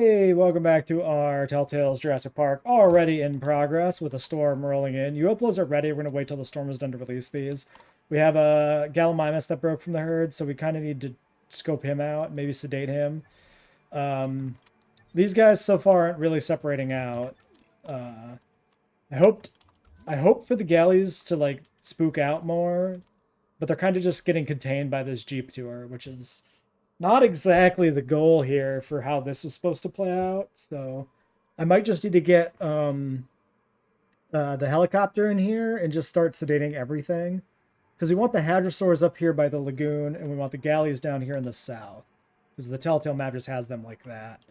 Hey, welcome back to our Telltale's Jurassic Park, already in progress with a storm rolling in. You uploads are ready. We're going to wait till the storm is done to release these. We have a Gallimimus that broke from the herd, so we kind of need to scope him out, maybe sedate him. Um, these guys so far aren't really separating out. Uh, I hoped, I hope for the galleys to like spook out more, but they're kind of just getting contained by this Jeep tour, which is not exactly the goal here for how this was supposed to play out. So I might just need to get the helicopter in here and just start sedating everything. Because we want the hadrosaurs up here by the lagoon and we want the galleys down here in the south. Because the Telltale map just has them like that.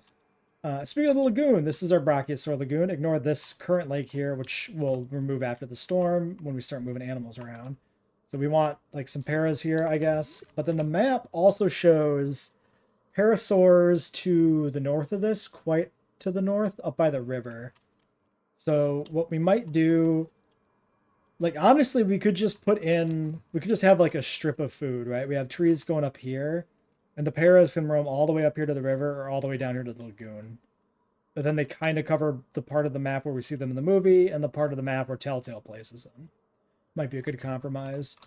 Speaking of the lagoon, this is our Brachiosaur lagoon. Ignore this current lake here, which we'll remove after the storm when we start moving animals around. So we want like some paras here, I guess. But then the map also shows parasaurs to the north of this, quite to the north, up by the river. So what we might do, like honestly, we could just have like a strip of food, right? We have trees going up here, and the paras can roam all the way up here to the river or all the way down here to the lagoon. But then they kind of cover the part of the map where we see them in the movie and the part of the map where Telltale places them. Might be a good compromise.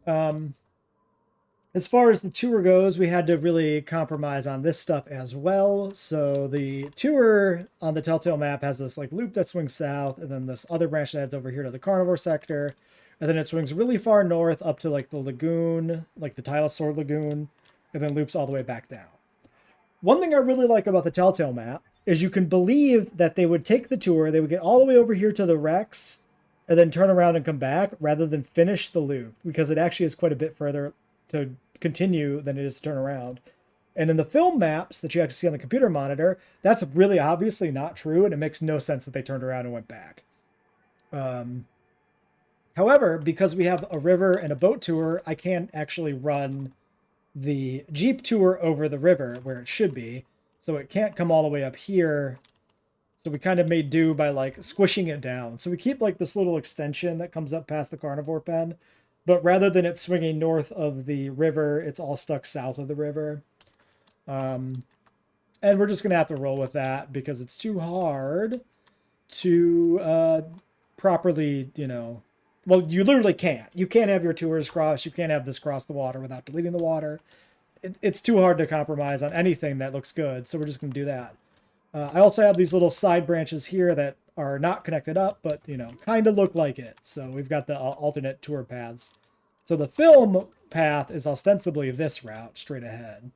As far as the tour goes, we had to really compromise on this stuff as well. So the tour on the Telltale map has this like loop that swings south, and then this other branch that heads over here to the carnivore sector, and then it swings really far north up to like the lagoon, like the Tylosaur lagoon, and then loops all the way back down. One thing I really like about the Telltale map is you can believe that they would take the tour, they would get all the way over here to the Rex, and then turn around and come back rather than finish the loop, because it actually is quite a bit further to continue than it is to turn around. And in the film maps that you actually see on the computer monitor, that's really obviously not true, and it makes no sense that they turned around and went back. However, because we have a river and a boat tour, I can't actually run the Jeep tour over the river where it should be, so it can't come all the way up here. So we kind of made do by like squishing it down. So we keep like this little extension that comes up past the carnivore pen, but rather than it swinging north of the river, it's all stuck south of the river. And we're just going to have to roll with that because it's too hard to properly, well, you literally can't. You can't have your tours cross. You can't have this cross the water without deleting the water. It's too hard to compromise on anything that looks good. So we're just going to do that. I also have these little side branches here that are not connected up, but, kind of look like it. So we've got the alternate tour paths. So the film path is ostensibly this route straight ahead.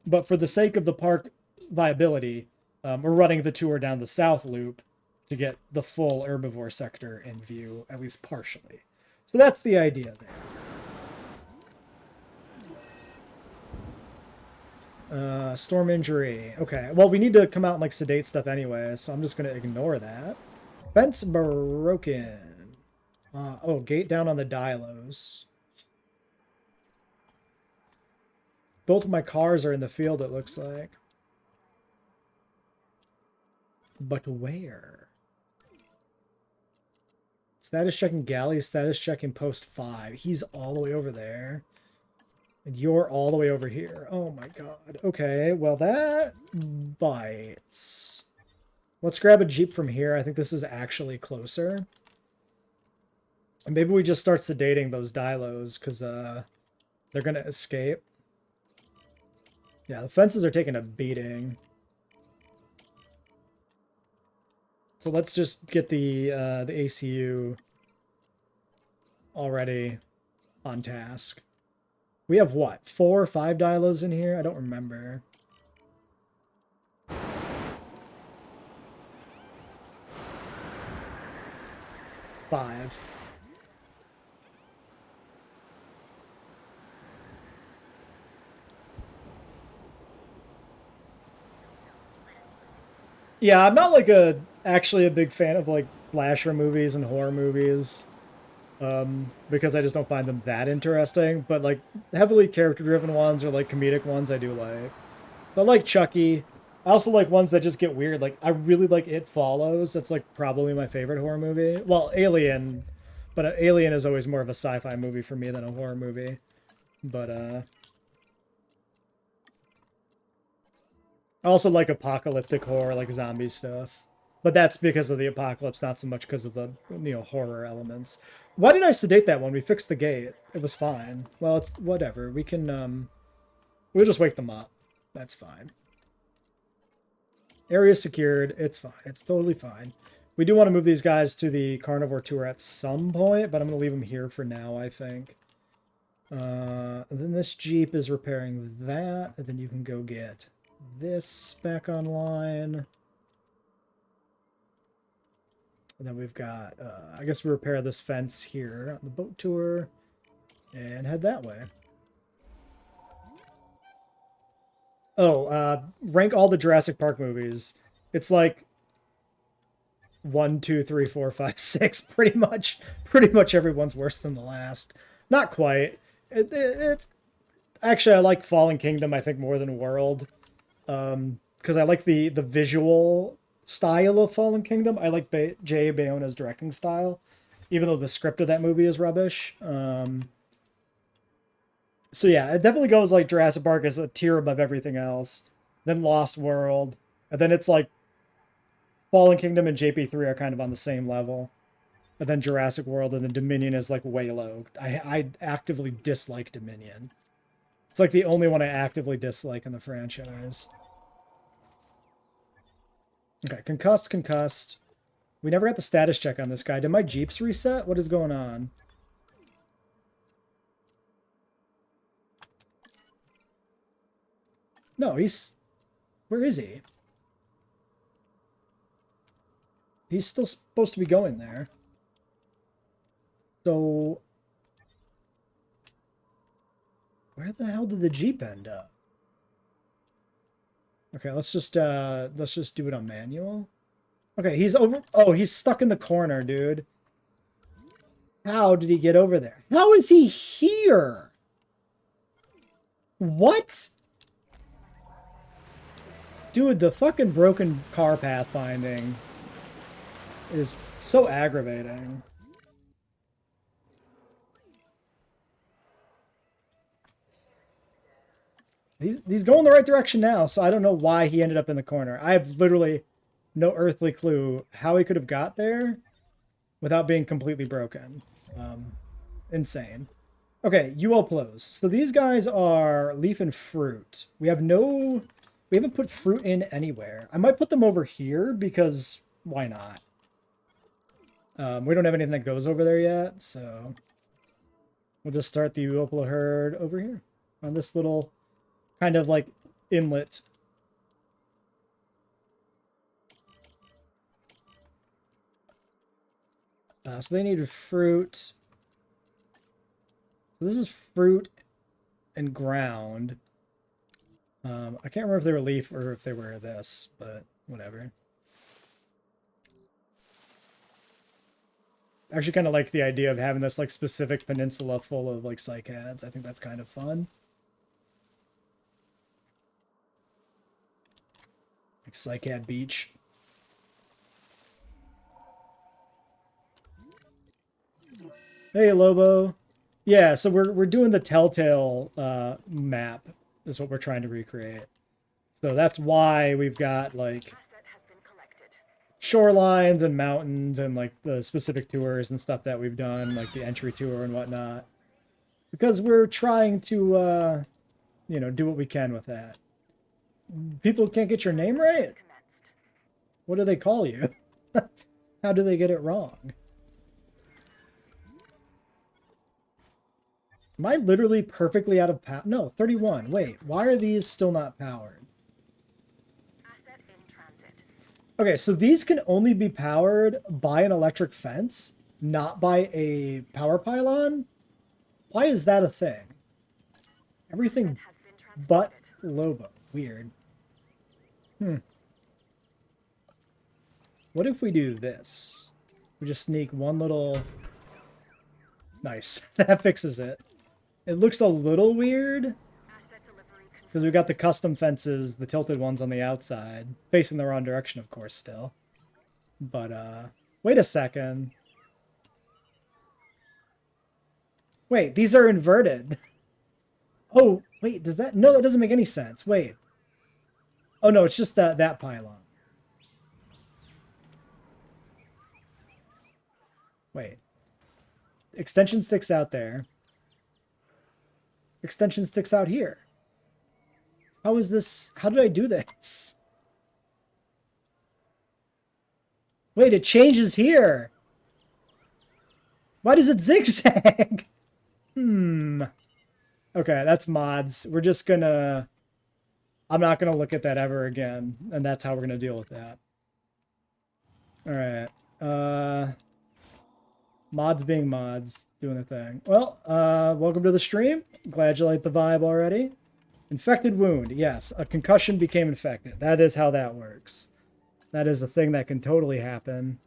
But for the sake of the park viability, we're running the tour down the south loop to get the full herbivore sector in view, at least partially. So that's the idea there. Storm injury. Okay, well, we need to come out and like sedate stuff anyway, so I'm just going to ignore that. Fence broken. Oh, gate down on the dilos. Both of my cars are in the field, it looks like. But where? Status checking galley, status checking post 5. He's all the way over there. And you're all the way over here. Oh my god. Okay, well that bites. Let's grab a Jeep from here. I think this is actually closer. And maybe we just start sedating those dilos, because they're going to escape. Yeah, the fences are taking a beating. So let's just get the ACU already on task. We have what, 4 or 5 dilos in here? I don't remember. Five. Yeah, I'm not like actually a big fan of like slasher movies and horror movies. Because I just don't find them that interesting. But like heavily character-driven ones or like comedic ones, I do like. I like Chucky. I also like ones that just get weird. Like I really like It Follows. That's like probably my favorite horror movie. Well, Alien, but Alien is always more of a sci-fi movie for me than a horror movie. But I also like apocalyptic horror, like zombie stuff. But that's because of the apocalypse, not so much because of the, horror elements. Why did I sedate that one? We fixed the gate. It was fine. Well, it's whatever. We can, we'll just wake them up. That's fine. Area secured. It's fine. It's totally fine. We do want to move these guys to the carnivore tour at some point, but I'm going to leave them here for now, I think. Then this Jeep is repairing that, and then you can go get this back online. And then we've got, I guess we repair this fence here on the boat tour and head that way. Oh, rank all the Jurassic Park movies. It's like 1, 2, 3, 4, 5, 6. Pretty much everyone's worse than the last. Not quite. It's actually, I like Fallen Kingdom, I think, more than World. Because I like the visual style of Fallen Kingdom. I like J.A. Bayona's directing style, even though the script of that movie is rubbish. So yeah, it definitely goes like Jurassic Park is a tier above everything else. Then Lost World. And then it's like Fallen Kingdom and JP3 are kind of on the same level. And then Jurassic World and then Dominion is like way low. I actively dislike Dominion. It's like the only one I actively dislike in the franchise. Okay, concussed. We never got the status check on this guy. Did my Jeeps reset? What is going on? No, he's... Where is he? He's still supposed to be going there. So... Where the hell did the Jeep end up? Okay, let's just do it on manual. Okay, he's over... Oh, he's stuck in the corner, dude. How did he get over there? How is he here? What? Dude, the fucking broken car pathfinding is so aggravating. He's going the right direction now, so I don't know why he ended up in the corner. I have literally no earthly clue how he could have got there without being completely broken. Insane. Okay, ULPLOs. So these guys are leaf and fruit. We haven't put fruit in anywhere. I might put them over here because why not? We don't have anything that goes over there yet, so we'll just start the ULPLO herd over here on this little kind of like inlet. So they need fruit. So this is fruit and ground. I can't remember if they were leaf or if they were this, but whatever. I actually kind of like the idea of having this like specific peninsula full of like cycads. I think that's kind of fun. Like Cycad Beach. Hey, Lobo. Yeah, so we're doing the Telltale map is what we're trying to recreate. So that's why we've got like shorelines and mountains and like the specific tours and stuff that we've done, like the entry tour and whatnot. Because we're trying to do what we can with that. People can't get your name right? What do they call you? How do they get it wrong? Am I literally perfectly out of power? No, 31. Wait, why are these still not powered? Asset in transit. Okay, so these can only be powered by an electric fence, not by a power pylon? Why is that a thing? Everything but Lobo. Weird. What if we do this? We just sneak one little... Nice. That fixes it. It looks a little weird because we've got the custom fences, the tilted ones on the outside, facing the wrong direction, of course, still. But, wait a second. Wait, these are inverted. Oh, wait, does that... No, that doesn't make any sense. Wait. Oh no, it's just that pylon. Wait. Extension sticks out there. Extension sticks out here. How is this? How did I do this? Wait, it changes here. Why does it zigzag? Okay, that's mods. We're just gonna... I'm not gonna look at that ever again, and that's how we're gonna deal with that. Alright. Mods being mods, doing the thing. Well, welcome to the stream. Glad you like the vibe already. Infected wound. Yes, a concussion became infected. That is how that works. That is a thing that can totally happen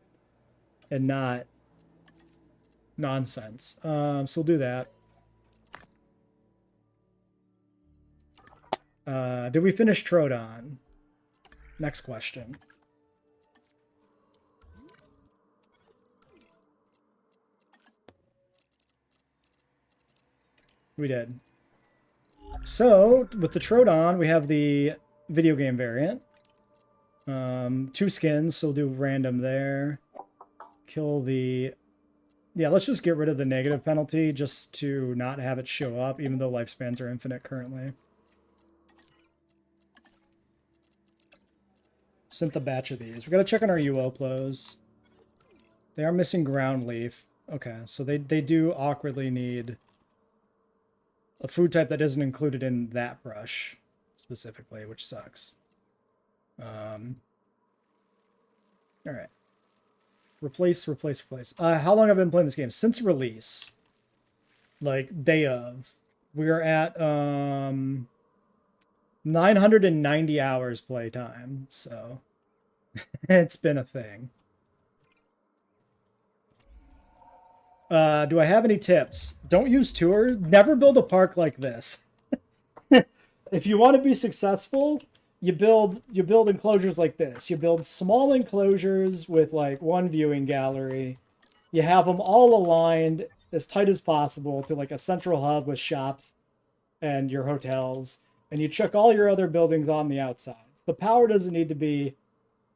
and not nonsense. So we'll do that. Did we finish Troodon? Next question. We did. So, with the Troodon, we have the video game variant. 2 skins, so we'll do random there. Kill the... Yeah, let's just get rid of the negative penalty just to not have it show up, even though lifespans are infinite currently. Sent the batch of these. We gotta check on our UO plos. They are missing ground leaf. Okay, so they do awkwardly need a food type that isn't included in that brush specifically, which sucks. All right. Replace. How long have I been playing this game? Since release. Like, day of. We are at 990 hours playtime, so it's been a thing. Do I have any tips? Don't use tour. Never build a park like this. If you want to be successful, you build enclosures like this. You build small enclosures with like one viewing gallery. You have them all aligned as tight as possible to like a central hub with shops and your hotels, and you chuck all your other buildings on the outsides. The power doesn't need to be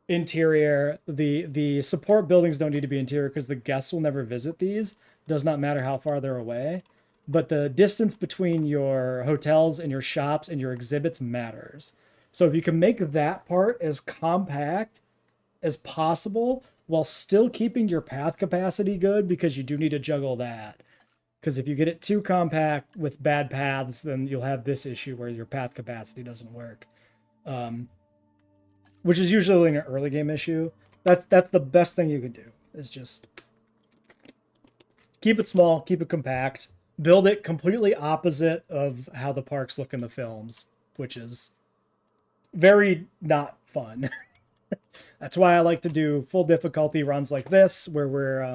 interior. The support buildings don't need to be interior because the guests will never visit these. Does not matter how far they're away. But the distance between your hotels and your shops and your exhibits matters. So if you can make that part as compact as possible while still keeping your path capacity good, because you do need to juggle that. Because if you get it too compact with bad paths, then you'll have this issue where your path capacity doesn't work. Which is usually an early game issue. That's the best thing you can do, is just keep it small, keep it compact, build it completely opposite of how the parks look in the films, which is very not fun. That's why I like to do full difficulty runs like this, where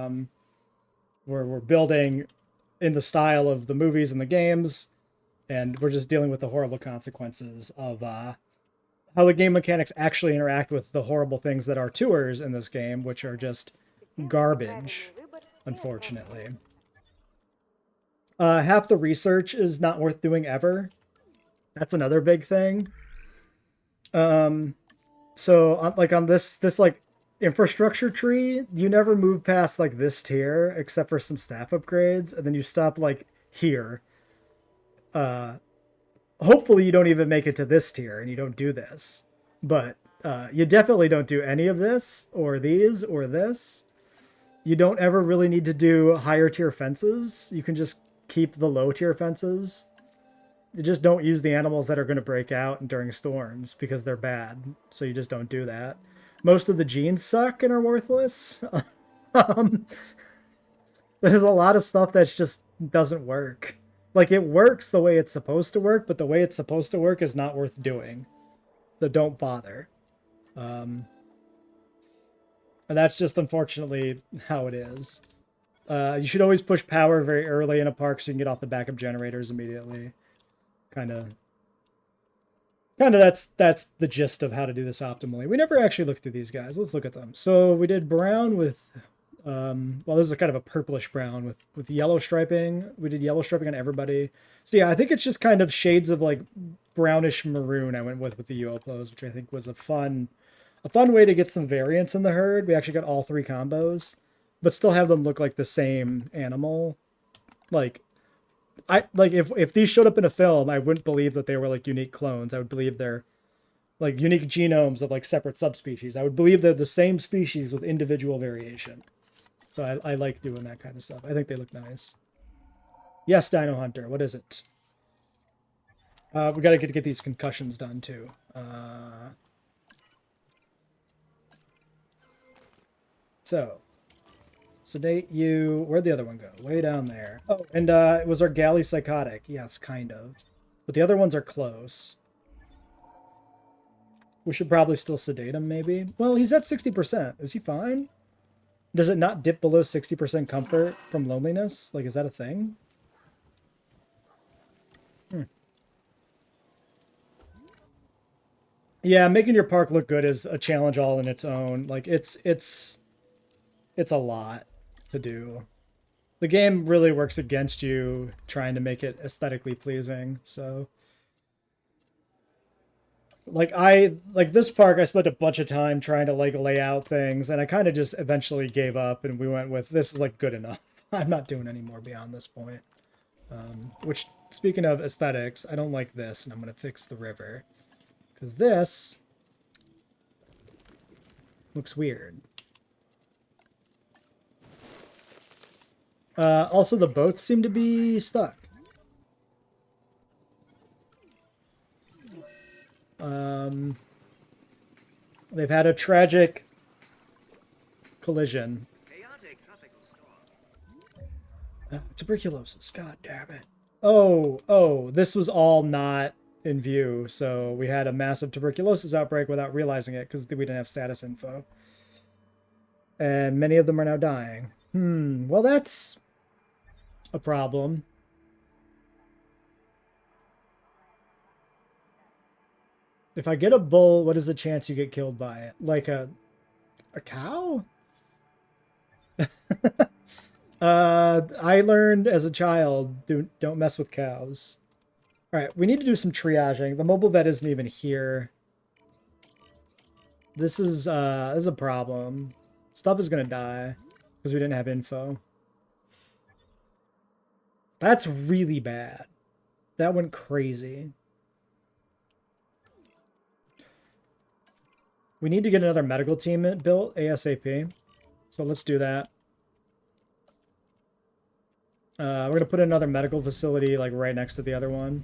we're building in the style of the movies and the games, and we're just dealing with the horrible consequences of how the game mechanics actually interact with the horrible things that are tours in this game, which are just garbage, unfortunately. Half the research is not worth doing ever. That's another big thing. So like on this like infrastructure tree, you never move past like this tier except for some staff upgrades, and then you stop like here. Hopefully you don't even make it to this tier and you don't do this, but you definitely don't do any of this or these or this. You don't ever really need to do higher tier fences. You can just keep the low tier fences. You just don't use the animals that are going to break out during storms because they're bad. So you just don't do that. Most of the genes suck and are worthless. There's a lot of stuff that just doesn't work. Like, it works the way it's supposed to work, but the way it's supposed to work is not worth doing. So don't bother. And that's just unfortunately how it is. You should always push power very early in a park so you can get off the backup generators immediately. Kind of that's the gist of how to do this optimally. We never actually looked through these guys. Let's look at them. So we did brown with, well, this is a kind of a purplish brown with yellow striping. We did yellow striping on everybody. So yeah, I think it's just kind of shades of like brownish maroon I went with the ULPOs, which I think was a fun way to get some variance in the herd. We actually got all 3 combos, but still have them look like the same animal. Like, if these showed up in a film, I wouldn't believe that they were like unique clones. I would believe they're like unique genomes of like separate subspecies. I would believe they're the same species with individual variation. So I like doing that kind of stuff. I think they look nice. Yes, Dino Hunter, what is it? We gotta get these concussions done too. So, sedate you. Where'd the other one go? Way down there. Oh, and it was our galley psychotic. Yes, kind of. But the other ones are close. We should probably still sedate him, maybe. Well, he's at 60%. Is he fine? Does it not dip below 60% comfort from loneliness? Like, is that a thing? Yeah, making your park look good is a challenge all in its own. Like, it's a lot to do. The game really works against you trying to make it aesthetically pleasing, so... Like, this park, I spent a bunch of time trying to, like, lay out things, and I kind of just eventually gave up, and we went with, this is, like, good enough. I'm not doing any more beyond this point. Which, speaking of aesthetics, I don't like this, and I'm going to fix the river. Because this looks weird. Also, the boats seem to be stuck. They've had a tragic collision. Tuberculosis, god damn it. Oh, this was all not in view, so we had a massive tuberculosis outbreak without realizing it because we didn't have status info. And many of them are now dying. Well, that's a problem. If I get a bull, what is the chance you get killed by it? Like a cow? I learned as a child, don't mess with cows. All right, we need to do some triaging. The mobile vet isn't even here. This is a problem. Stuff is gonna die because we didn't have info. That's really bad. That went crazy. We need to get another medical team built ASAP. So let's do that. We're going to put another medical facility like right next to the other one.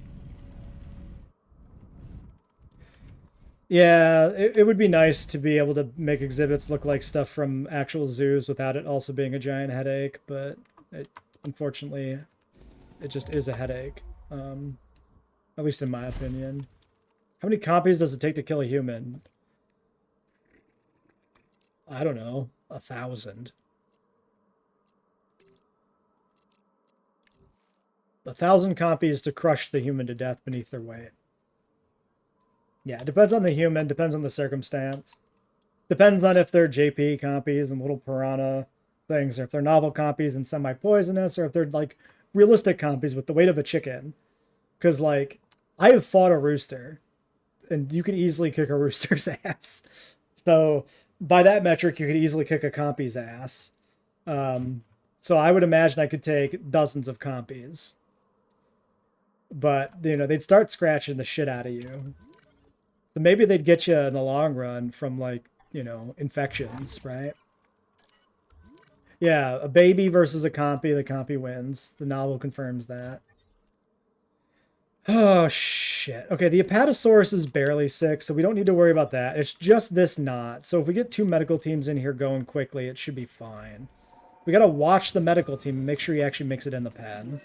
Yeah, it would be nice to be able to make exhibits look like stuff from actual zoos without it also being a giant headache, but unfortunately, it just is a headache. At least in my opinion. How many copies does it take to kill a human? I don't know, 1,000. 1,000 copies to crush the human to death beneath their weight. Yeah, it depends on the human, depends on the circumstance. Depends on if they're JP copies and little piranha things, or if they're novel copies and semi-poisonous, or if they're like realistic copies with the weight of a chicken. Because like, I have fought a rooster, and you can easily kick a rooster's ass. So by that metric, you could easily kick a compy's ass. So I would imagine I could take dozens of compies. But, you know, they'd start scratching the shit out of you. So maybe they'd get you in the long run from, like, you know, infections, right? Yeah, a baby versus a compy, the compy wins. The novel confirms that. Oh, shit. Okay, the Apatosaurus is barely sick, so we don't need to worry about that. It's just this knot. So if we get 2 medical teams in here going quickly, it should be fine. We gotta watch the medical team and make sure he actually makes it in the pen.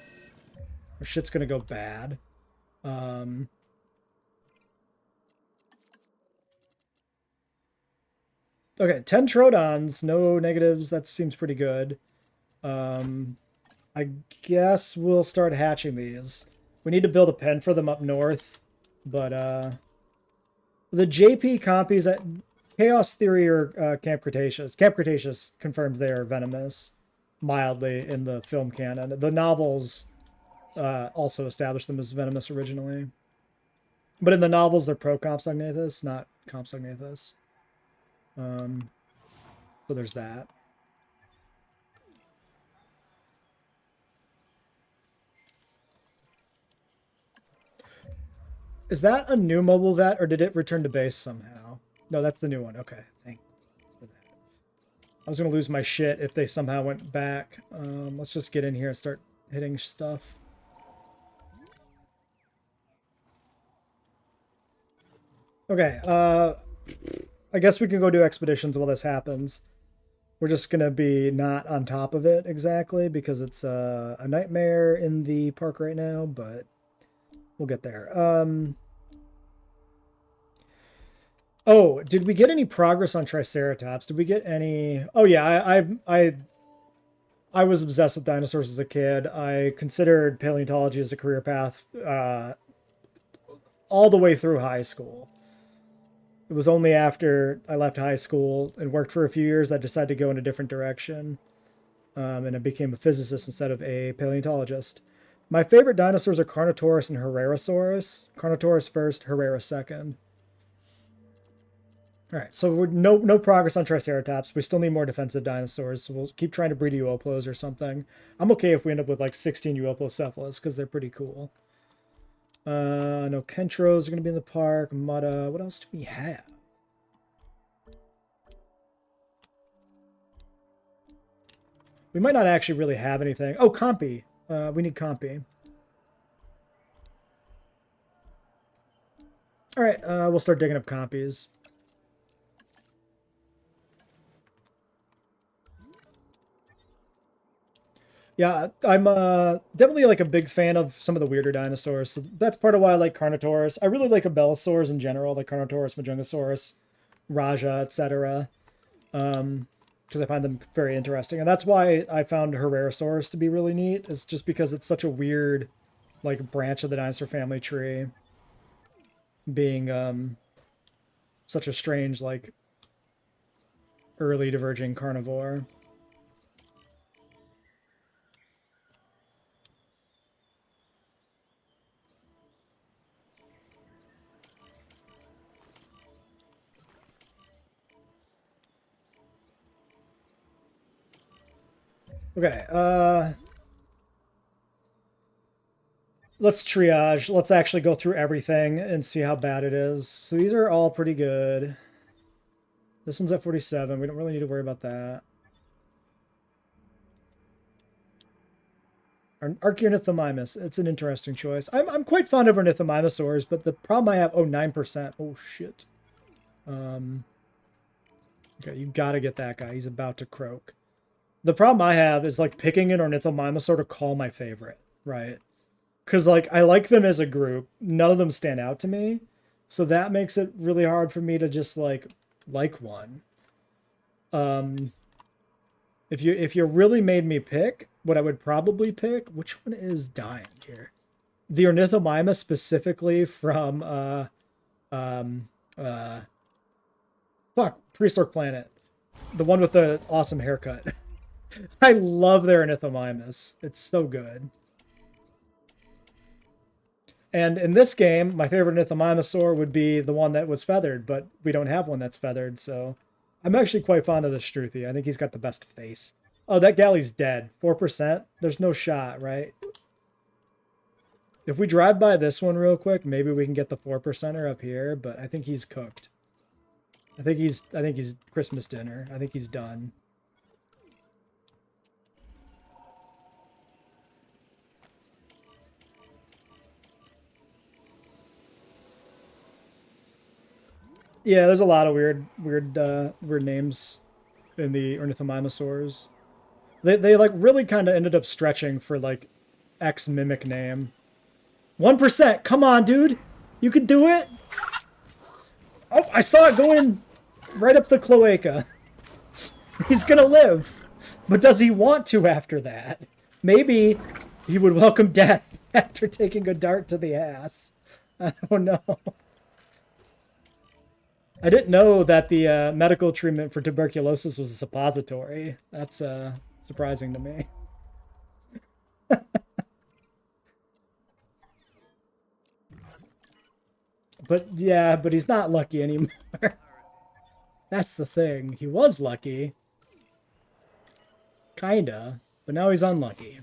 Or shit's gonna go bad. Okay, 10 Trodons, no negatives. That seems pretty good. I guess we'll start hatching these. We need to build a pen for them up north, but the JP copies at Chaos Theory or Camp Cretaceous. Camp Cretaceous confirms they are venomous, mildly, in the film canon. The novels also established them as venomous originally. But in the novels, they're pro-Compsognathus, not Compsognathus. So there's that. Is that a new mobile vet, or did it return to base somehow? No, that's the new one. Okay, thank you for that. I was going to lose my shit if they somehow went back. Let's just get in here and start hitting stuff. Okay, I guess we can go do expeditions while this happens. We're just going to be not on top of it exactly because it's a nightmare in the park right now, but we'll get there. Oh, did we get any progress on Triceratops? Did we get any? Oh yeah, I was obsessed with dinosaurs as a kid. I considered paleontology as a career path all the way through high school. It was only after I left high school and worked for a few years I decided to go in a different direction, and I became a physicist instead of a paleontologist. My favorite dinosaurs are Carnotaurus and Herrerasaurus. Carnotaurus first, Herrera second. All right, so we're no progress on Triceratops. We still need more defensive dinosaurs, so we'll keep trying to breed Uoplos or something. I'm okay if we end up with like 16 Uoplocephalus because they're pretty cool. No Kentros are going to be in the park. Mutta. What else do we have? We might not actually really have anything. Oh, Compy. We need Compy. All right, we'll start digging up Compies. Yeah, I'm definitely like a big fan of some of the weirder dinosaurs. So that's part of why I like Carnotaurus. I really like Abelisaurs in general, like Carnotaurus, Majungasaurus, Raja, etc. Because I find them very interesting, and that's why I found Herrerasaurus to be really neat. Is just because it's such a weird, like branch of the dinosaur family tree, being such a strange like early diverging carnivore. Okay, let's triage. Let's actually go through everything and see how bad it is. So these are all pretty good. This one's at 47. We don't really need to worry about that. Archaeornithomimus. It's an interesting choice. I'm quite fond of ornithomimosaurs, but the problem I have... Oh, 9%. Oh, shit. Okay, you gotta get that guy. He's about to croak. The problem I have is, like, picking an ornithomimosaur to call my favorite, right? Because, like, I like them as a group. None of them stand out to me. So that makes it really hard for me to just, like one. If you really made me pick, what I would probably pick, which one is dying here? The Ornithomimus specifically from Prehistoric Planet. The one with the awesome haircut. I love their Ornithomimus. It's so good. And in this game, my favorite Ornithomimosaur would be the one that was feathered, but we don't have one that's feathered, so I'm actually quite fond of the Struthi. I think he's got the best face. Oh, that galley's dead. 4%? There's no shot, right? If we drive by this one real quick, maybe we can get the 4%er up here, but I think he's cooked. I think he's Christmas dinner. I think he's done. Yeah, there's a lot of weird names in the Ornithomimosaurs. They like really kind of ended up stretching for like X mimic name. 1%. Come on, dude. You could do it. Oh, I saw it going right up the cloaca. He's gonna live. But does he want to after that? Maybe he would welcome death after taking a dart to the ass. I don't know. I didn't know that the medical treatment for tuberculosis was a suppository. That's surprising to me. But yeah, but he's not lucky anymore. That's the thing. He was lucky. Kinda. But now he's unlucky.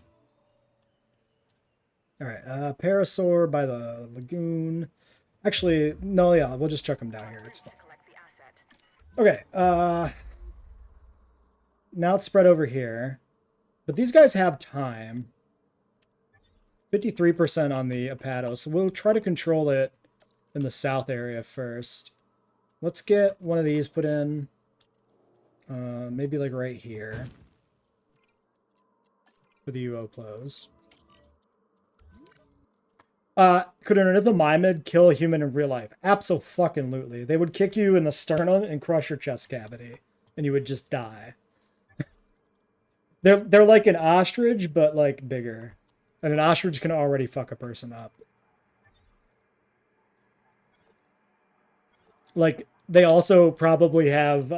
Alright, Parasaur by the lagoon. Actually, no, yeah, we'll just chuck him down here. It's fine. Okay, now it's spread over here. But these guys have time. 53% on the Apato, so we'll try to control it in the south area first. Let's get one of these put in. Maybe like right here. For the UO-plos. Could an ornithomimid kill a human in real life? Abso-fucking-lutely. They would kick you in the sternum and crush your chest cavity. And you would just die. They're like an ostrich, but like bigger. And an ostrich can already fuck a person up. Like, they also probably have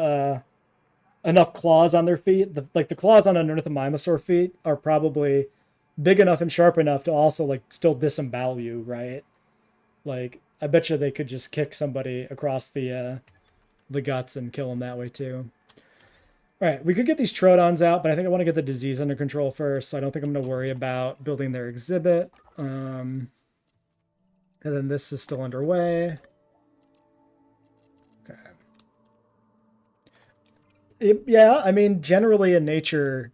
enough claws on their feet. The claws on an ornithomimosaur feet are probably big enough and sharp enough to also like still disembowel you, right? Like, I bet you they could just kick somebody across the guts and kill them that way too. All right, we could get these Troodons out, but I think I want to get the disease under control first, so I don't think I'm going to worry about building their exhibit. And then this is still underway. Okay. Yeah, I mean, generally in nature,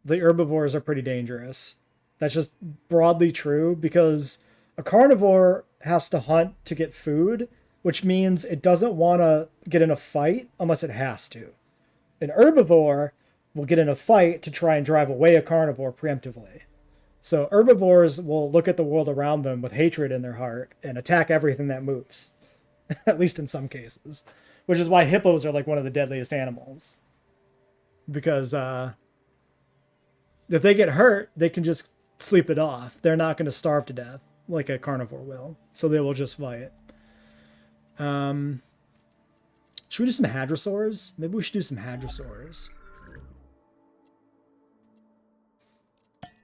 the herbivores are pretty dangerous. That's just broadly true because a carnivore has to hunt to get food, which means it doesn't want to get in a fight unless it has to. An herbivore will get in a fight to try and drive away a carnivore preemptively. So herbivores will look at the world around them with hatred in their heart and attack everything that moves, at least in some cases, which is why hippos are like one of the deadliest animals. Because if they get hurt, they can just sleep it off. They're not going to starve to death like a carnivore will. So they will just fight. Should we do some hadrosaurs? Maybe we should do some hadrosaurs.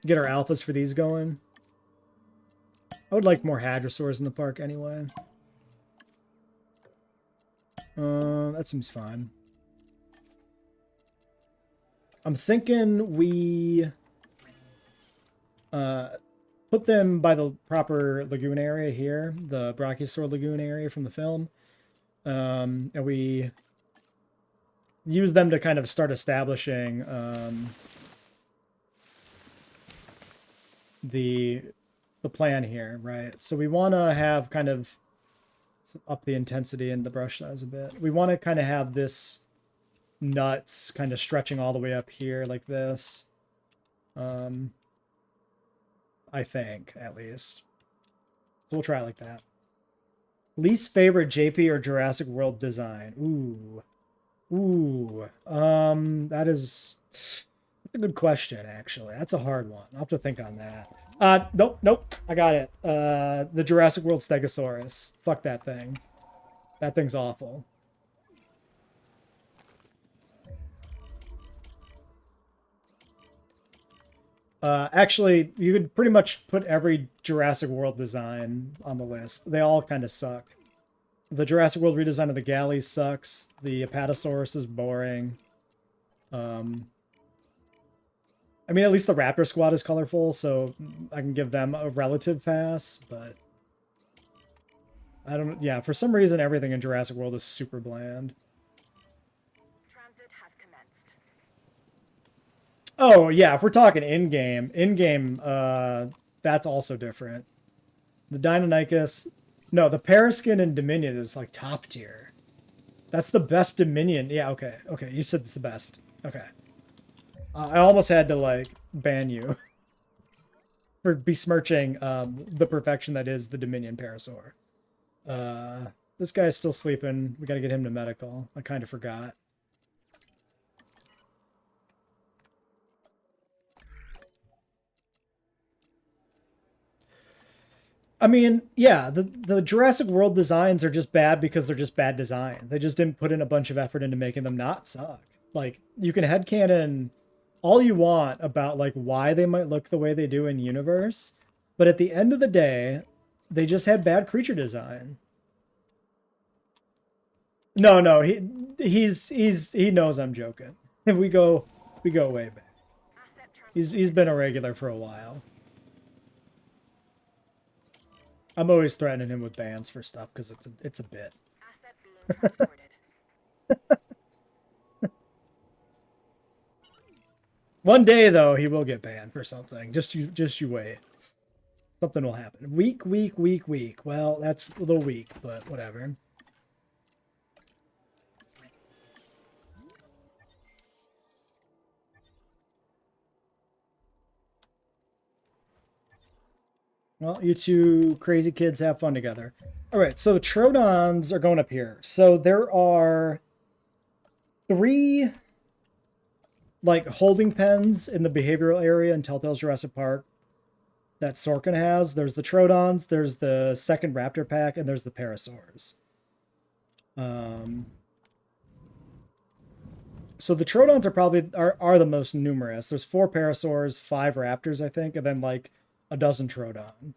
Get our alphas for these going. I would like more hadrosaurs in the park anyway. That seems fine. I'm thinking we put them by the proper lagoon area here, the Brachiosaur lagoon area from the film. And we use them to kind of start establishing the plan here, right? So we want to have kind of up the intensity and the brush size a bit. We want to kind of have this nuts kind of stretching all the way up here like this. I think, at least. So we'll try it like that. Least favorite JP or Jurassic World design? That's a good question, actually. That's a hard one. I'll have to think on that. Nope. I got it. The Jurassic World Stegosaurus. Fuck that thing. That thing's awful. Actually, you could pretty much put every Jurassic World design on the list. They all kind of suck. The Jurassic World redesign of the galley sucks. The Apatosaurus is boring. I mean, at least the Raptor Squad is colorful, so I can give them a relative pass, but I don't... Yeah, for some reason, everything in Jurassic World is super bland. Transit has commenced. Oh, yeah, if we're talking in-game, that's also different. The Deinonychus... No, the Paraskin in Dominion is, like, top tier. That's the best Dominion. Yeah, okay, you said it's the best. Okay. I almost had to, like, ban you for besmirching the perfection that is the Dominion Parasaur. This guy's still sleeping. We gotta get him to medical. I kind of forgot. I mean, yeah, the Jurassic World designs are just bad because they're just bad designs. They just didn't put in a bunch of effort into making them not suck. Like, you can headcanon all you want about, like, why they might look the way they do in universe, but at the end of the day, they just had bad creature design. No, no, he knows I'm joking. We go way back. Asset He's been a regular for a while. I'm always threatening him with bans for stuff because it's a bit. asset being transported. One day though, he will get banned for something. Just you wait. Something will happen. Weak. Well, that's a little weak, but whatever. Well, you two crazy kids have fun together. All right, so Trodons are going up here. So there are 3 like holding pens in the behavioral area in Telltale's Jurassic Park that Sorkin has. There's the Trodons, there's the second Raptor pack, and there's the Parasaurs. So the Trodons are probably are the most numerous. There's 4 Parasaurs, 5 Raptors, I think, and then like a dozen Trodon.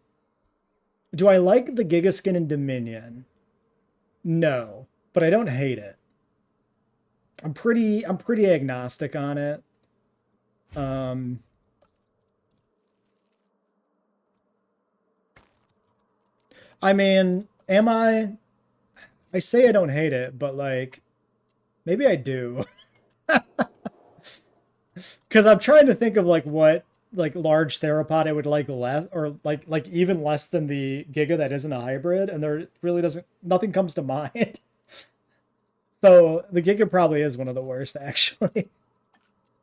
Do I like the Gigaskin in Dominion? No, but I don't hate it. I'm pretty agnostic on it. I mean, am I say I don't hate it, but like maybe I do. Cuz I'm trying to think of like what like large theropod I would like less or like even less than the Giga that isn't a hybrid, and there really doesn't nothing comes to mind. So the Giga probably is one of the worst actually.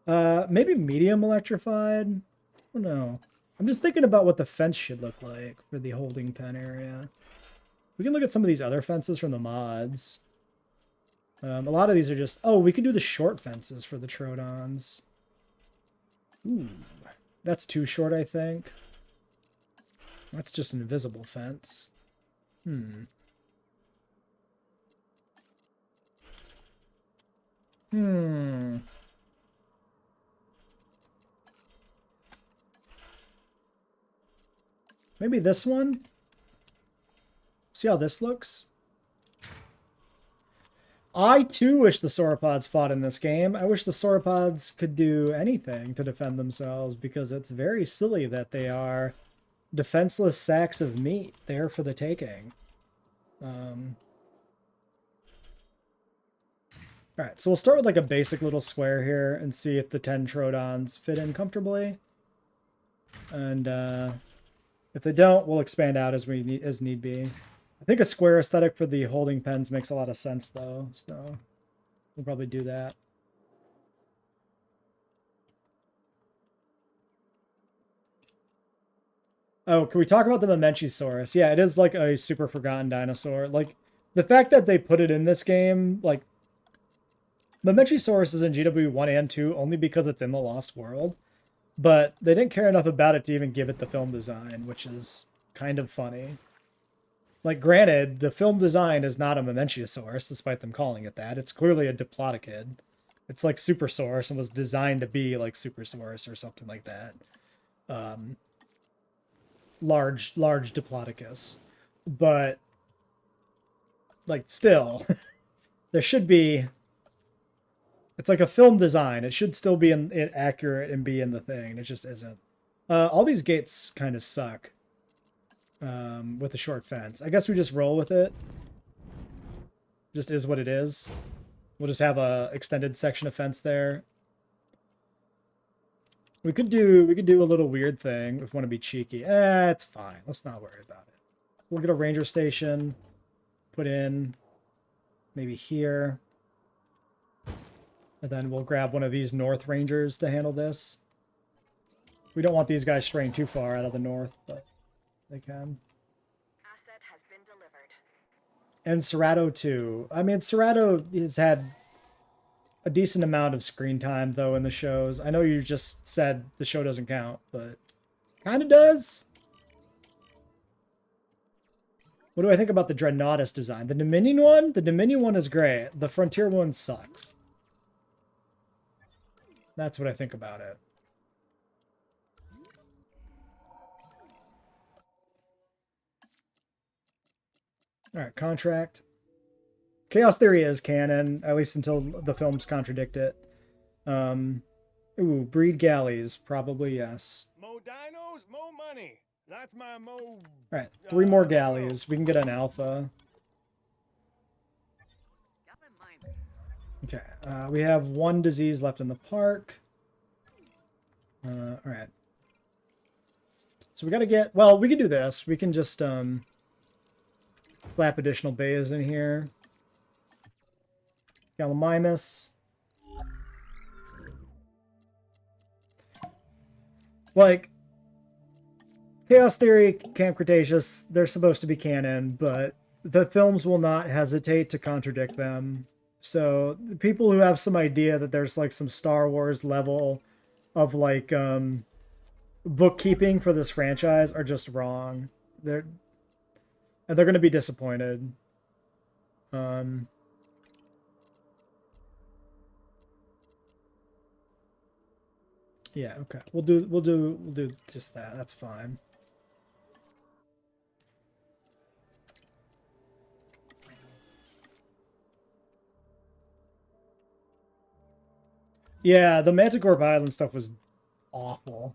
Maybe medium electrified. I don't know. I'm just thinking about what the fence should look like for the holding pen area. We can look at some of these other fences from the mods. A lot of these are just... Oh, we could do the short fences for the Trodons. Ooh. That's too short, I think. That's just an invisible fence. Hmm. Maybe this one? See how this looks? I too wish the sauropods fought in this game. I wish the sauropods could do anything to defend themselves because it's very silly that they are defenseless sacks of meat there for the taking. Alright, so we'll start with like a basic little square here and see if the 10 Trodons fit in comfortably. And if they don't, we'll expand out as need be. I think a square aesthetic for the holding pens makes a lot of sense, though, so we'll probably do that. Oh, can we talk about the Mamenchisaurus? Yeah, it is like a super forgotten dinosaur. Like, the fact that they put it in this game, like, Mamenchisaurus is in JWE1 and 2 only because it's in the Lost World, but they didn't care enough about it to even give it the film design, which is kind of funny. Like, granted, the film design is not a Mamenchisaurus, despite them calling it that. It's clearly a Diplodocid. It's like Supersaurus and was designed to be like Supersaurus or something like that. Large Diplodocus. But, like, still, there should be... It's like a film design. It should still be accurate and be in the thing. It just isn't. All these gates kind of suck. With the short fence. I guess we just roll with it. Just is what it is. We'll just have a extended section of fence there. We could do a little weird thing if we want to be cheeky. It's fine. Let's not worry about it. We'll get a ranger station. Put in maybe here. And then we'll grab one of these north rangers to handle this. We don't want these guys straying too far out of the north, but they can. Asset has been delivered. And Cerato too. I mean, Cerato has had a decent amount of screen time, though, in the shows. I know you just said the show doesn't count, but kind of does. What do I think about the Dreadnoughtus design? The Dominion one? The Dominion one is great. The Frontier one sucks. That's what I think about it. All right, contract. Chaos Theory is canon, at least until the films contradict it. Ooh, breed galleys, probably yes. Mo dinos, mo money. That's my mo. All right, 3 more galleys. We can get an alpha. Okay, we have 1 disease left in the park. All right. So we got to get, well, we can do this. We can just slap additional bays in here. Gallimimus. Like, Chaos Theory, Camp Cretaceous, they're supposed to be canon, but the films will not hesitate to contradict them. So the people who have some idea that there's like some Star Wars level of like bookkeeping for this franchise are just wrong. They're going to be disappointed. Yeah, okay. We'll do just that. That's fine. Yeah, the Manticore Island stuff was awful.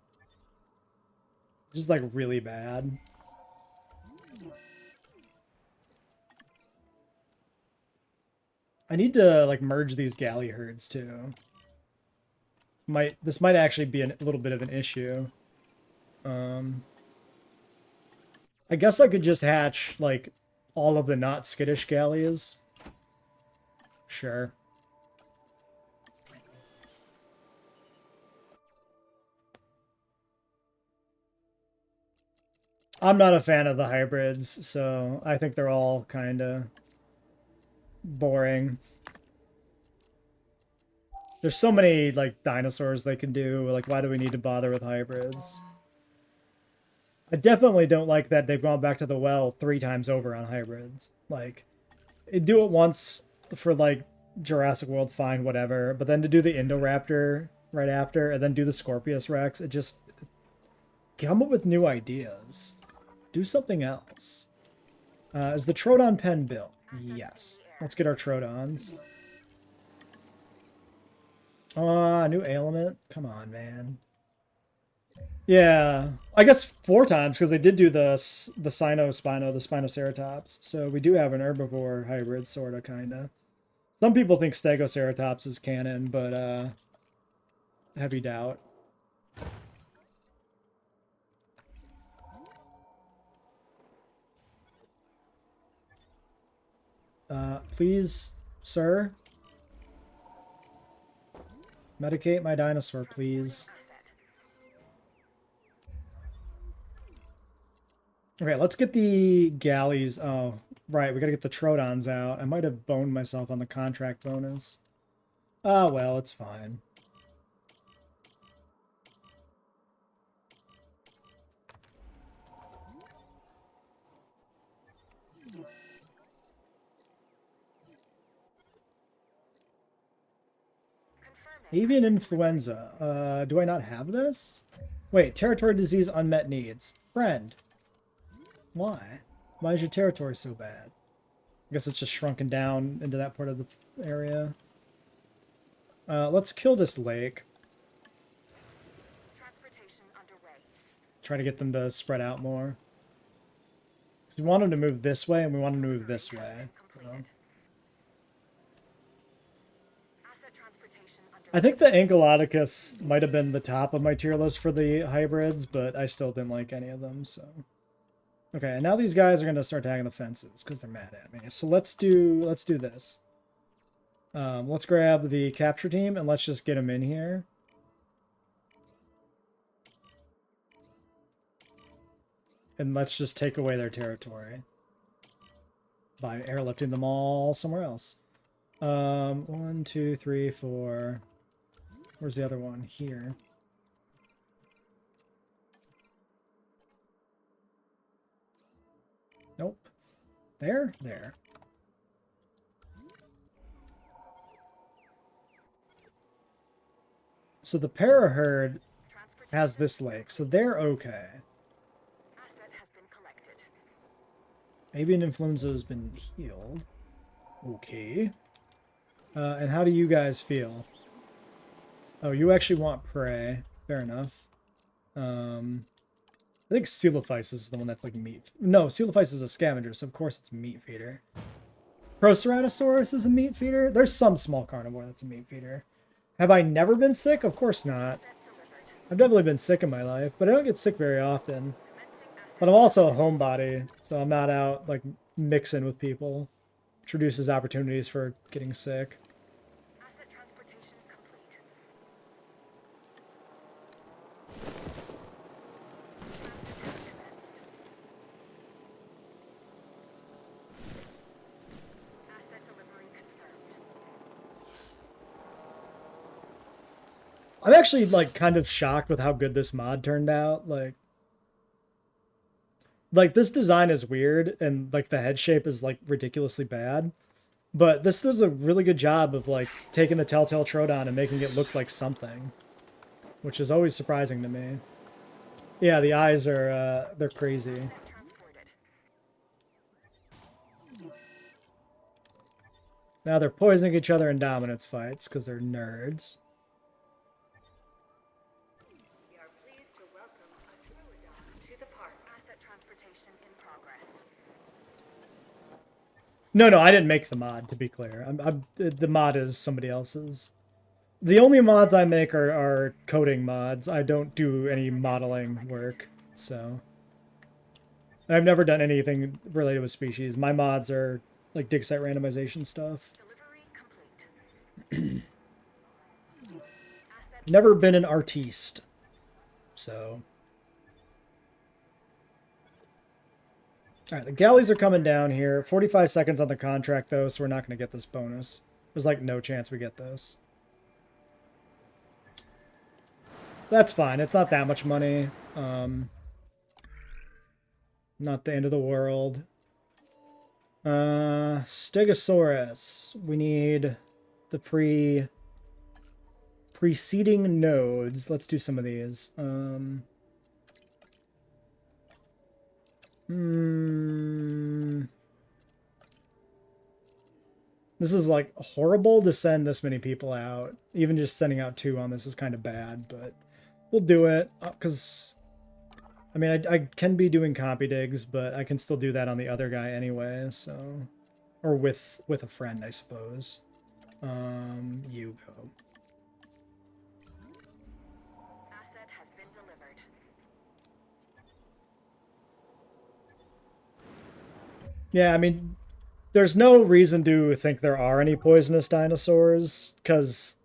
Just like really bad. I need to like merge these galley herds too. This might actually be a little bit of an issue. I guess I could just hatch like all of the not skittish galleys. Sure. I'm not a fan of the hybrids, so I think they're all kind of boring. There's so many, like, dinosaurs they can do. Like, why do we need to bother with hybrids? I definitely don't like that they've gone back to the well 3 times over on hybrids. Like, do it once for, like, Jurassic World, fine, whatever. But then to do the Indoraptor right after, and then do the Scorpius Rex, it just... Come up with new ideas. Do something else. Is the Troodon pen built? Yes. Let's get our Troodons. New ailment? Come on, man. Yeah. I guess 4 times, because they did do the Sino-Spino, the Spinoceratops. So we do have an herbivore hybrid, sort of, kind of. Some people think Stegoceratops is canon, but heavy doubt. Please, sir. Medicate my dinosaur, please. Okay, let's get the galleys. Oh, right, we gotta get the Troodons out. I might have boned myself on the contract bonus. Ah, well, it's fine. Avian influenza. Do I not have this? Wait, territory disease, unmet needs. Friend. Why? Why is your territory so bad? I guess it's just shrunken down into that part of the area. Let's kill this lake. Transportation underway. Try to get them to spread out more. Because we want them to move this way, and we want them to move this way. So. I think the Ankylodocus might have been the top of my tier list for the hybrids, but I still didn't like any of them, so... Okay, and now these guys are going to start tagging the fences, because they're mad at me. So let's do this. Let's grab the capture team, and let's just get them in here. And let's just take away their territory. By airlifting them all somewhere else. 1, 2, 3, 4... Where's the other one? Here. Nope. There? There. So the paraherd has this lake, so they're okay. Asset has been collected. Avian influenza has been healed. Okay. And how do you guys feel? Oh, you actually want prey. Fair enough. I think Coelophyce is the one that's like meat. No, Coelophyce is a scavenger, so of course it's meat feeder. Proceratosaurus is a meat feeder. There's some small carnivore that's a meat feeder. Have I never been sick? Of course not. I've definitely been sick in my life, but I don't get sick very often. But I'm also a homebody, so I'm not out like mixing with people. Introduces opportunities for getting sick. Asset transportation complete. Asset delivery confirmed. I'm actually like kind of shocked with how good this mod turned out. Like this design is weird and like the head shape is like ridiculously bad. But this does a really good job of like taking the Telltale Troodon and making it look like something, which is always surprising to me. Yeah, the eyes are they're crazy. Transported. Now they're poisoning each other in dominance fights because they're nerds. We are pleased to welcome a Troodon to the park. Asset transportation in progress. No, I didn't make the mod, to be clear. The mod is somebody else's. The only mods I make are coding mods. I don't do any modeling work, so. I've never done anything related with species. My mods are like dig site randomization stuff. Delivery complete. Asset Never been an artiste, so. All right, the galleys are coming down here. 45 seconds on the contract, though, so we're not going to get this bonus. There's like no chance we get this. That's fine. It's not that much money. Not the end of the world. Stegosaurus. We need the preceding nodes. Let's do some of these. This is like horrible to send this many people out. Even just sending out 2 on this is kind of bad, but we'll do it because I mean I can be doing copy digs, but I can still do that on the other guy anyway. So, or with a friend, I suppose. You go. asset has been delivered. Yeah, I mean, there's no reason to think there are any poisonous dinosaurs because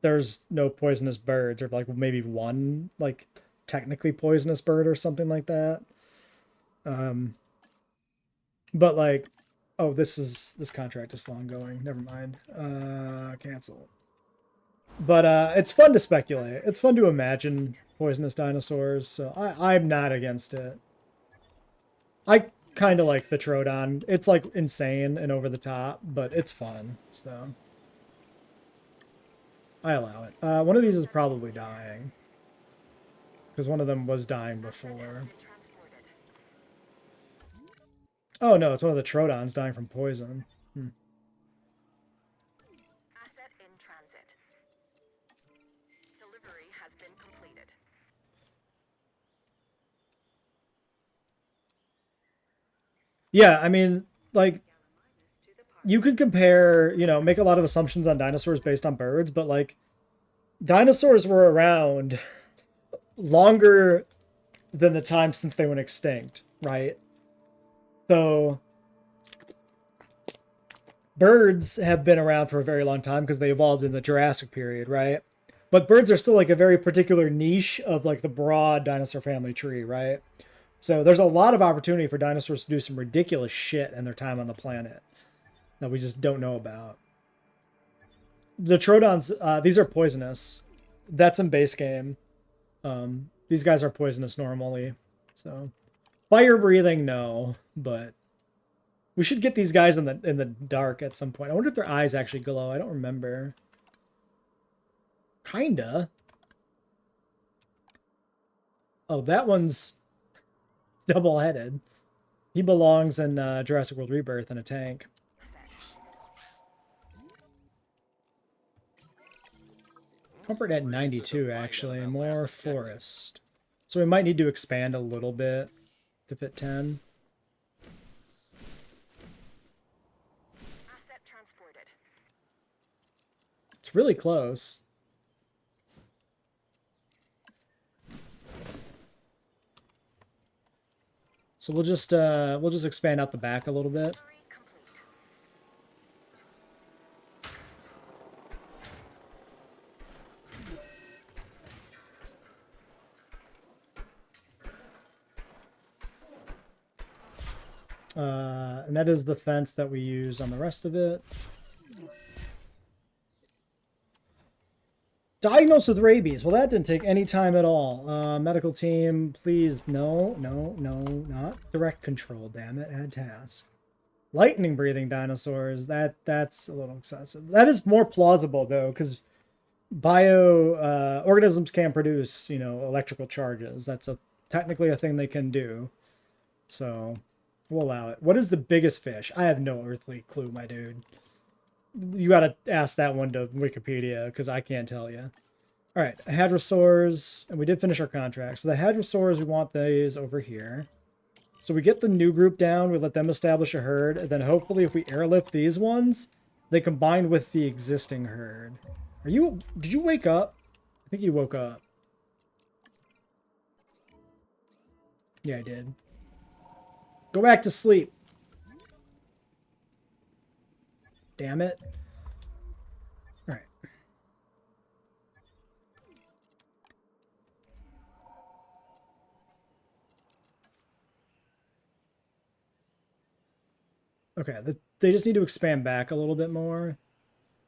there's no poisonous birds, or like maybe one like technically poisonous bird or something like that. But like, oh, this contract is still ongoing. Never mind. Cancel. But it's fun to speculate. It's fun to imagine poisonous dinosaurs. So I'm not against it. I kind of like the Troodon. It's like insane and over the top, but it's fun. So I allow it. One of these is probably dying because one of them was dying before. Transported. Oh no, it's one of the Troodons dying from poison. Asset in transit. Delivery has been completed. Yeah, I mean, like, you could compare, you know, make a lot of assumptions on dinosaurs based on birds, but like, dinosaurs were around longer than the time since they went extinct, right? So, birds have been around for a very long time because they evolved in the Jurassic period, right? But birds are still like a very particular niche of like the broad dinosaur family tree, right? So there's a lot of opportunity for dinosaurs to do some ridiculous shit in their time on the planet that we just don't know about. The Troodons, these are poisonous. That's in base game. These guys are poisonous normally. So fire breathing, no, but we should get these guys in the dark at some point. I wonder if their eyes actually glow. I don't remember. Kinda. Oh, that one's double-headed. He belongs in Jurassic World Rebirth in a tank. Comfort at 92, actually. More forest. So we might need to expand a little bit to fit 10. Asset transported. It's really close. So we'll just expand out the back a little bit. Delivery complete. And that is the fence that we use on the rest of it. Diagnosed with rabies. Well, that didn't take any time at all. Medical team, please. No, not direct control. Damn it, add task. Lightning breathing dinosaurs. That's a little excessive. That is more plausible though, because organisms can produce, electrical charges. That's technically a thing they can do. So we'll allow it. What is the biggest fish? I have no earthly clue, my dude. You gotta ask that one to Wikipedia, because I can't tell you. All right, hadrosaurs, and we did finish our contract. So the hadrosaurs, we want these over here. So we get the new group down, we let them establish a herd, and then hopefully if we airlift these ones, they combine with the existing herd. Did you wake up? I think you woke up. Yeah, I did. Go back to sleep. Damn it. All right. Okay, they just need to expand back a little bit more,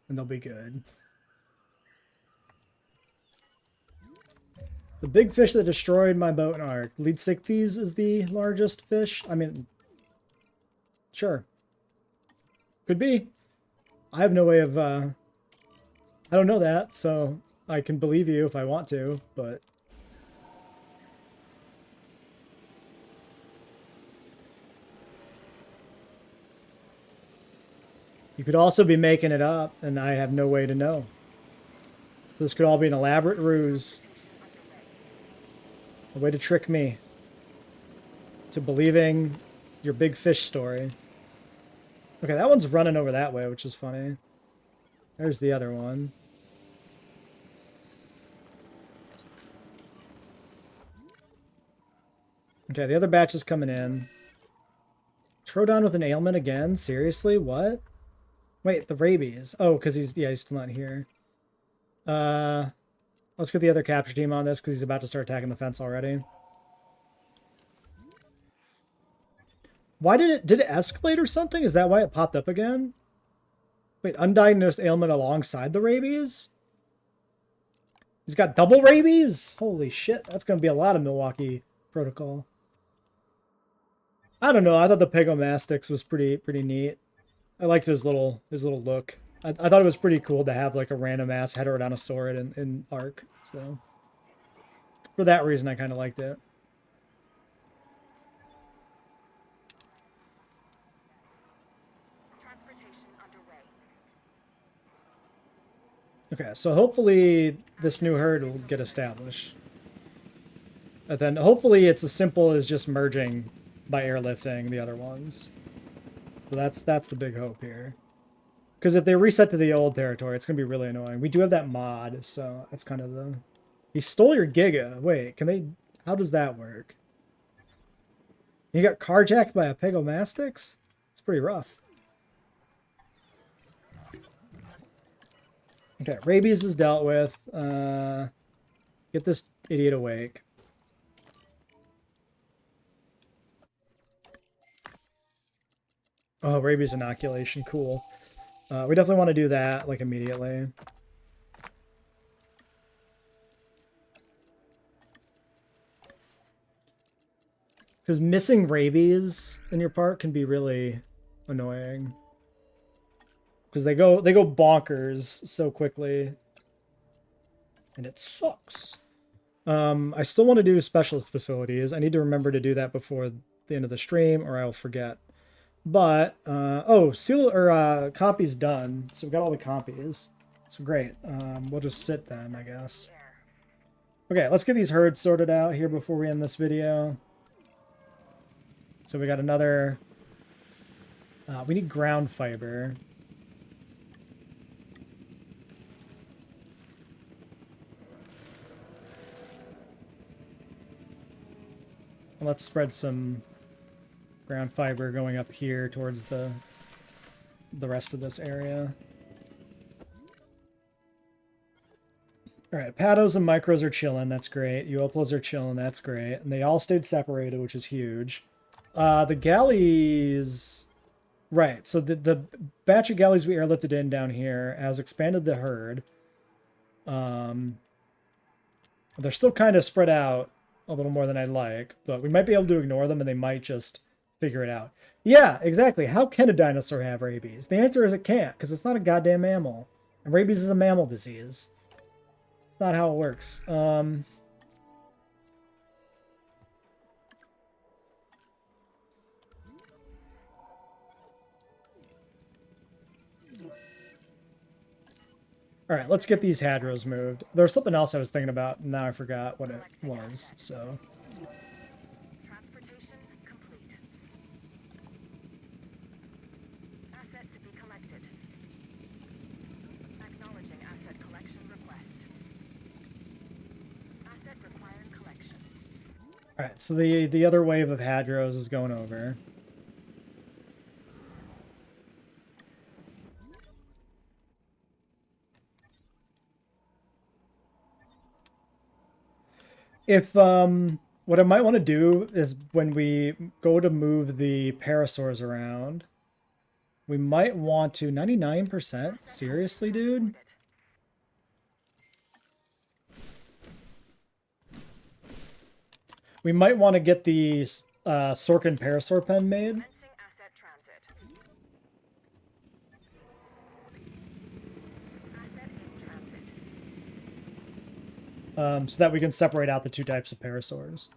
and they'll be good. The big fish that destroyed my boat and ark. Leadsichthys is the largest fish. I mean, sure. Could be. I have no way of, I don't know that, so I can believe you if I want to, but... You could also be making it up, and I have no way to know. This could all be an elaborate ruse. A way to trick me to believing your big fish story. Okay, that one's running over that way, which is funny. There's the other one. Okay, the other batch is coming in. Throw down with an ailment again? Seriously? What? Wait, the rabies. Oh, because he's still not here. Let's get the other capture team on this because he's about to start attacking the fence already. Why did it escalate or something? Is that why it popped up again? Wait, undiagnosed ailment alongside the rabies? He's got double rabies? Holy shit, that's going to be a lot of Milwaukee protocol. I don't know, I thought the Pegomastix was pretty neat. I liked his little look. I thought it was pretty cool to have like a random ass heterodinosaur in Ark. So for that reason, I kind of liked it. Transportation underway. Okay, so hopefully this new herd will get established. And then hopefully it's as simple as just merging by airlifting the other ones. So that's the big hope here. Because if they reset to the old territory, it's going to be really annoying. We do have that mod, so that's kind of the... He stole your Giga. Wait, can they... How does that work? You got carjacked by a Pegomastix? It's pretty rough. Okay, rabies is dealt with. Get this idiot awake. Oh, rabies inoculation. Cool. We definitely want to do that, like, immediately. Because missing rabies in your park can be really annoying. Because they go bonkers so quickly. And it sucks. I still want to do specialist facilities. I need to remember to do that before the end of the stream, or I'll forget. But, oh, copy's done. So we've got all the copies. So So great. We'll just sit then, I guess. Air. Okay, let's get these herds sorted out here before we end this video. So we got another... we need ground fiber. Let's spread some ground fiber going up here towards the rest of this area. Alright, pados and micros are chilling, that's great. Uoplos are chilling, that's great. And they all stayed separated, which is huge. The galleys... Right, so the batch of galleys we airlifted in down here has expanded the herd. They're still kind of spread out a little more than I'd like, but we might be able to ignore them and they might just figure it out. Yeah, exactly. How can a dinosaur have rabies? The answer is it can't, because it's not a goddamn mammal. And rabies is a mammal disease. It's not how it works. All right, let's get these hadros moved. There's something else I was thinking about, and now I forgot what it was, so... Transportation complete. Asset to be collected. Acknowledging asset collection request. Asset requiring collection. All right, so the other wave of hadros is going over. If, what I might want to do is when we go to move the parasaurs around, we might want to... 99%? Seriously, dude? We might want to get the Sorkin parasaur pen made. Commencing asset transit. Asset in transit. So that we can separate out the two types of parasaurs.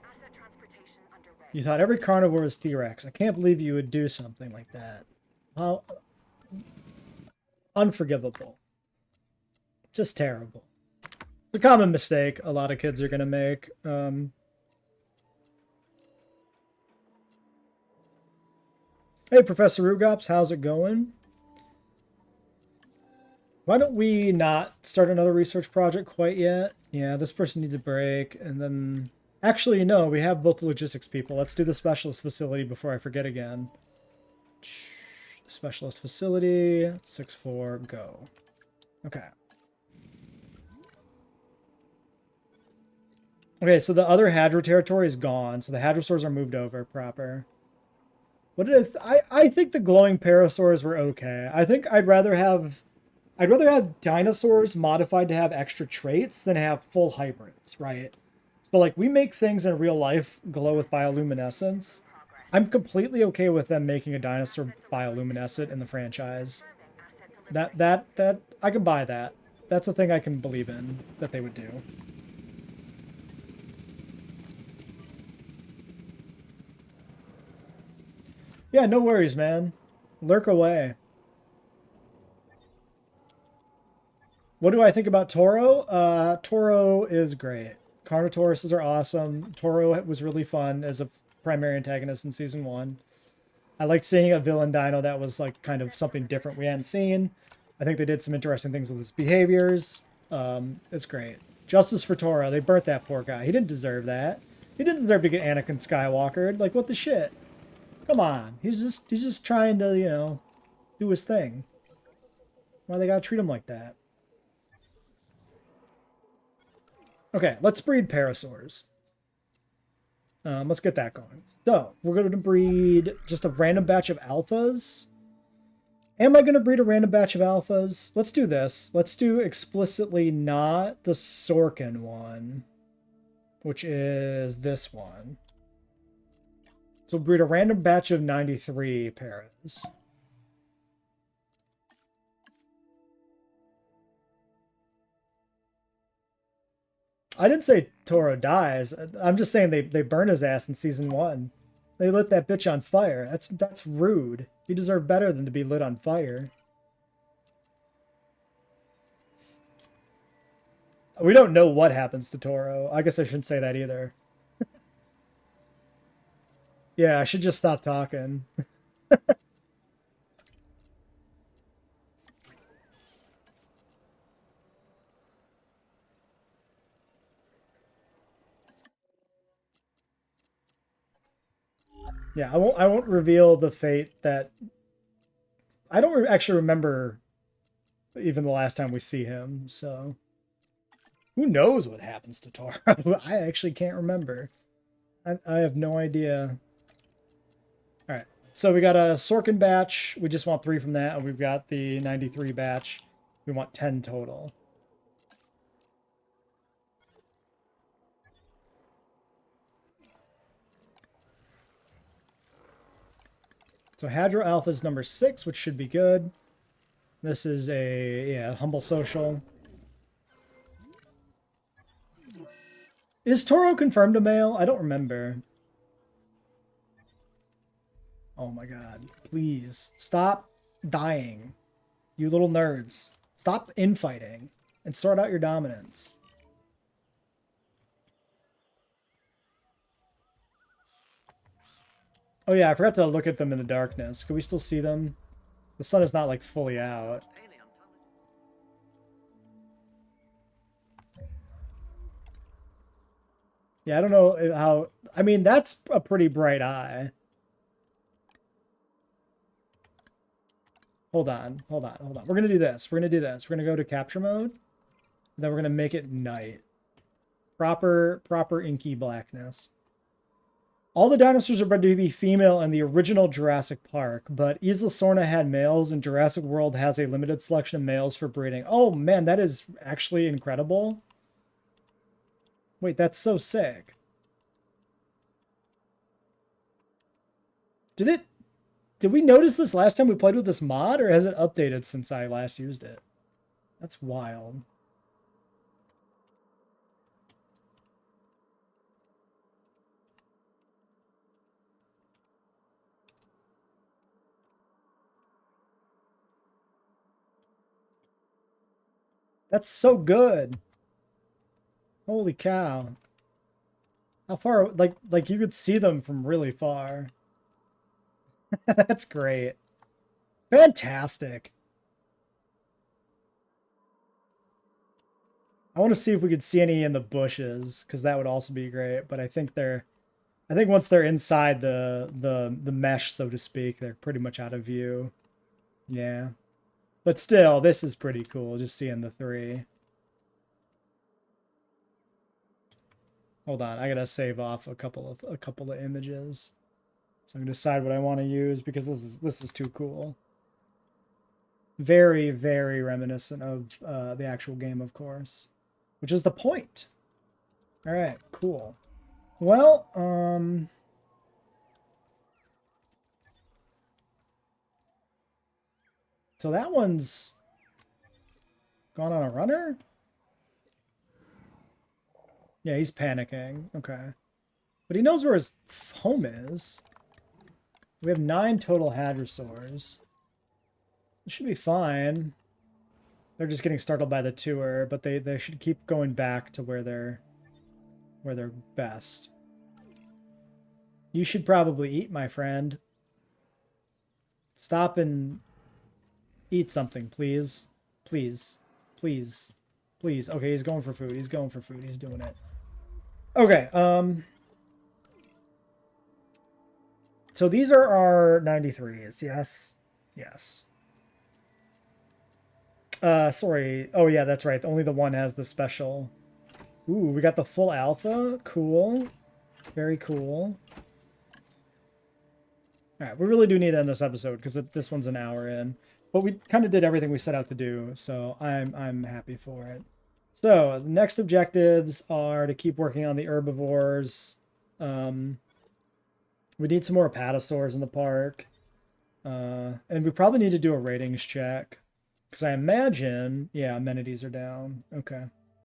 Asset transportation underway. You thought every carnivore was T-Rex. I can't believe you would do something like that. How unforgivable. Just terrible. It's a common mistake a lot of kids are going to make. Hey, Professor Rugops, how's it going? Why don't we not start another research project quite yet? Yeah, this person needs a break, and then... Actually, no, we have both the logistics people. Let's do the specialist facility before I forget again. Specialist facility, 6-4, go. Okay. Okay, so the other Hadro territory is gone, so the Hadrosaurs are moved over proper. What did I think the glowing parasaurs were okay. I think I'd rather have dinosaurs modified to have extra traits than have full hybrids, right? So like we make things in real life glow with bioluminescence. I'm completely okay with them making a dinosaur bioluminescent in the franchise. That I can buy that. That's a thing I can believe in that they would do. Yeah, no worries, man. Lurk away. What do I think about Toro? Toro is great. Carnotauruses are awesome. Toro was really fun as a primary antagonist in Season 1. I liked seeing a villain dino that was like kind of something different we hadn't seen. I think they did some interesting things with his behaviors. It's great. Justice for Toro. They burnt that poor guy. He didn't deserve that. He didn't deserve to get Anakin Skywalkered. Like, what the shit? Come on. He's just trying to, you know, do his thing. Why they gotta treat him like that? Okay, let's breed parasaurs. Let's get that going. So, we're going to breed just a random batch of alphas. Am I going to breed a random batch of alphas? Let's do this. Let's do explicitly not the Sorkin one, which is this one. So breed a random batch of 93 paras. I didn't say Toro dies. I'm just saying they burn his ass in Season 1. They lit that bitch on fire. That's rude. He deserved better than to be lit on fire. We don't know what happens to Toro. I guess I shouldn't say that either. Yeah, I should just stop talking. Yeah, I won't reveal the fate that I don't actually remember even the last time we see him, so who knows what happens to Toro? I actually can't remember. I have no idea. All right, so we got a Sorkin batch. We just want 3 from that, and we've got the 93 batch. We want 10 total. So Hadro Alpha is number 6, which should be good. This is a humble social. Is Toro confirmed a male? I don't remember. Oh my god. Please stop dying. You little nerds. Stop infighting and sort out your dominance. Oh yeah, I forgot to look at them in the darkness. Can we still see them? The sun is not like fully out. Yeah, I don't know how... I mean, that's a pretty bright eye. Hold on. We're going to do this. We're going to go to capture mode. Then we're going to make it night. Proper inky blackness. All the dinosaurs are bred to be female in the original Jurassic Park, but Isla Sorna had males, and Jurassic World has a limited selection of males for breeding. Oh man, that is actually incredible. Wait, that's so sick. Did we notice this last time we played with this mod, or has it updated since I last used it? That's wild. That's so good. Holy cow. How far, like you could see them from really far. That's great. Fantastic. I want to see if we could see any in the bushes, because that would also be great, but I think once they're inside the mesh, so to speak, they're pretty much out of view. Yeah. But still, this is pretty cool, just seeing the 3. Hold on, I gotta save off a couple of images. So I'm gonna decide what I want to use, because this is too cool. Very, very reminiscent of the actual game, of course. Which is the point. Alright, cool. Well, so that one's gone on a runner? Yeah, he's panicking. Okay. But he knows where his home is. We have 9 total hadrosaurs. It should be fine. They're just getting startled by the tour, but they should keep going back to where they're best. You should probably eat, my friend. Stop and eat something, please. Please. Please. Please. Okay, he's going for food. He's going for food. He's doing it. Okay, so these are our 93s, yes? Yes. Sorry. Oh, yeah, that's right. Only the one has the special. Ooh, we got the full alpha. Cool. Very cool. Alright, we really do need to end this episode, because this one's an hour in. But we kind of did everything we set out to do, so I'm happy for it. So, the next objectives are to keep working on the herbivores. We need some more apatosaurs in the park. And we probably need to do a ratings check. Because I imagine... Yeah, amenities are down. Okay.